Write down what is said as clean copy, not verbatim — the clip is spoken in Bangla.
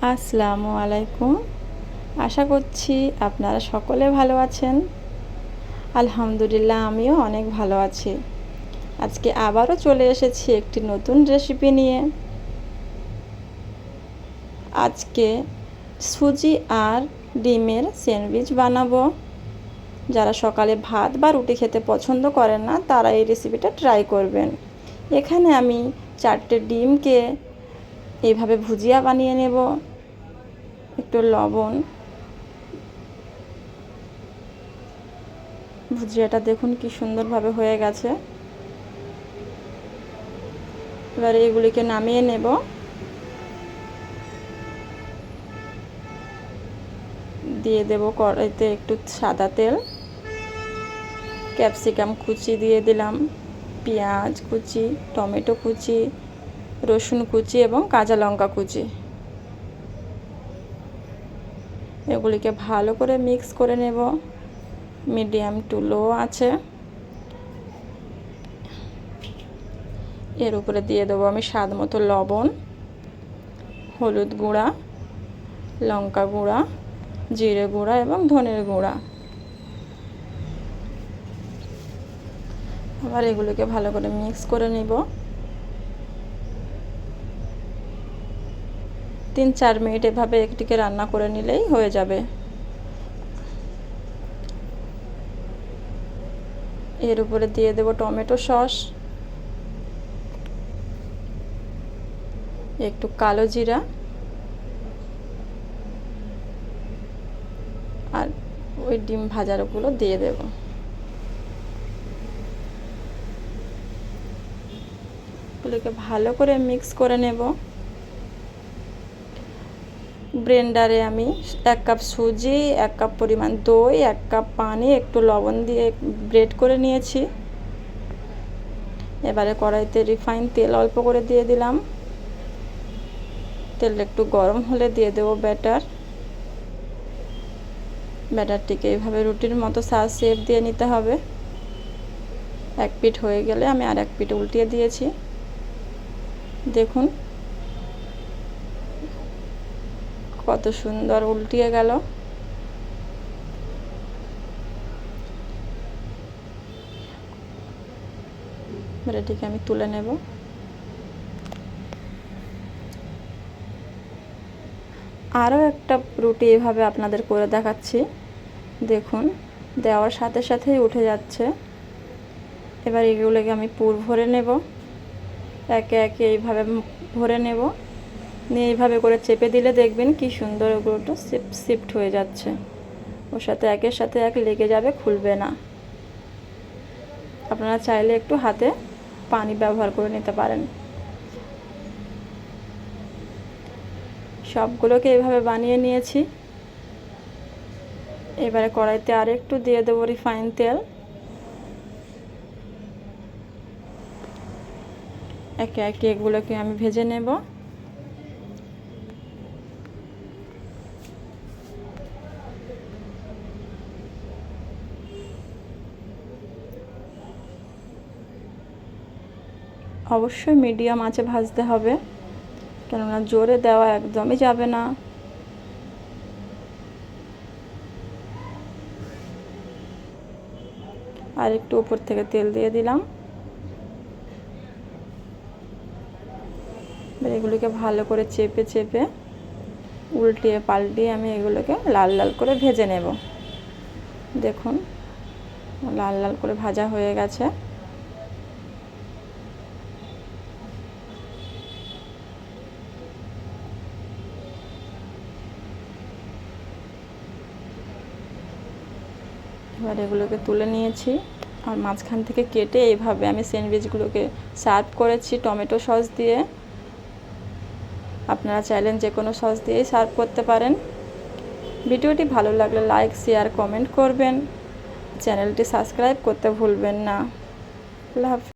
আসসালামু আলাইকুম। আশা করছি আপনারা সকলে ভালো আছেন। আলহামদুলিল্লাহ আমিও অনেক ভালো আছি। আজকে আবারও চলে এসেছি একটি নতুন রেসিপি নিয়ে। আজকে সুজি আর ডিমের স্যান্ডউইচ বানাবো। যারা সকালে ভাত বা রুটি খেতে পছন্দ করেন না তারা এই রেসিপিটা ট্রাই করবেন। এখানে আমি 4টে ডিমকে এইভাবে ভুজিয়া বানিয়ে নেব। একটু লবণ, ভুজিয়াটা দেখুন কি সুন্দরভাবে হয়ে গেছে। এবারে এগুলিকে নামিয়ে নেব। দিয়ে দেব কড়াইতে একটু সাদা তেল, ক্যাপসিকাম কুচি দিয়ে দিলাম, পেঁয়াজ কুচি, টমেটো কুচি, রসুন কুচি এবং কাঁচা লঙ্কা কুচি। এগুলিকে ভালো করে মিক্স করে নেব মিডিয়াম টু লো আছে। এর উপরে দিয়ে দেবো আমি স্বাদ মতো লবণ, হলুদ গুঁড়া, লঙ্কা গুঁড়া, জিরে গুঁড়া এবং ধনের গুঁড়া। আবার এগুলোকে ভালো করে মিক্স করে নেব। 3-4 মিনিট এভাবে একটিকে রান্না করে নিলেই হয়ে যাবে। এর উপরে দিয়ে দেব টমেটো সস, একটু কালো জিরা আর ওই ডিম ভাজারগুলো দিয়ে দেব। এগুলোকে ভালো করে মিক্স করে নেব। ব্লেন্ডারে আমি 1 কাপ সুজি, 1 কাপ পরিমাণ দই, 1 কাপ পানি, একটু লবণ দিয়ে গ্রেট করে নিয়েছি। এবারে কড়াইতে রিফাইন তেল অল্প করে দিয়ে দিলাম। তেল একটু গরম হলে দিয়ে দেব ব্যাটারটিকে এইভাবে রুটির মতো শেপ দিয়ে নিতে হবে। এক পিঠ হয়ে গেলে আমি আর এক পিঠ উল্টিয়ে দিয়েছি। দেখুন কত সুন্দর উল্টিয়ে গেল। এটিকে আমি তুলে নেব। আরও একটা রুটি এভাবে আপনাদের করে দেখাচ্ছি। দেখুন দেওয়ার সাথে সাথেই উঠে যাচ্ছে। এবার এগুলোকে আমি পুর ভরে নেব। একে একে এইভাবে ভরে নেব। নিয়ে এইভাবে করে চেপে দিলে দেখবেন কি সুন্দর ওগুলোটা শিফট হয়ে যাচ্ছে। ওর সাথে একের সাথে এক লেগে যাবে, খুলবে না। আপনারা চাইলে একটু হাতে পানি ব্যবহার করে নিতে পারেন। সবগুলোকে এইভাবে বানিয়ে নিয়েছি। এবারে কড়াইতে আর একটু দিয়ে দেবো রিফাইন তেল। একে একে এগুলোকে আমি ভেজে নেব। অবশ্যই মিডিয়াম আঁচে ভাজতে হবে, কেননা জোরে দেওয়া একদমই যাবে না। আর একটু উপর থেকে তেল দিয়ে দিলাম। এগুলোকে ভালো করে চেপে চেপে উল্টিয়ে পাল্টিয়ে আমি এগুলোকে লাল লাল করে ভেজে নেব। দেখুন লাল লাল করে ভাজা হয়ে গেছে। এবার এগুলোকে তুলে নিয়েছি আর মাঝখান থেকে কেটে এইভাবে আমি স্যান্ডউইচগুলোকে সার্ভ করেছি টমেটো সস দিয়ে। আপনারা চাইলেন যে কোনো সস দিয়েই সার্ভ করতে পারেন। ভিডিওটি ভালো লাগলে লাইক, শেয়ার, কমেন্ট করবেন। চ্যানেলটি সাবস্ক্রাইব করতে ভুলবেন না। আল্লাহ হাফেজ।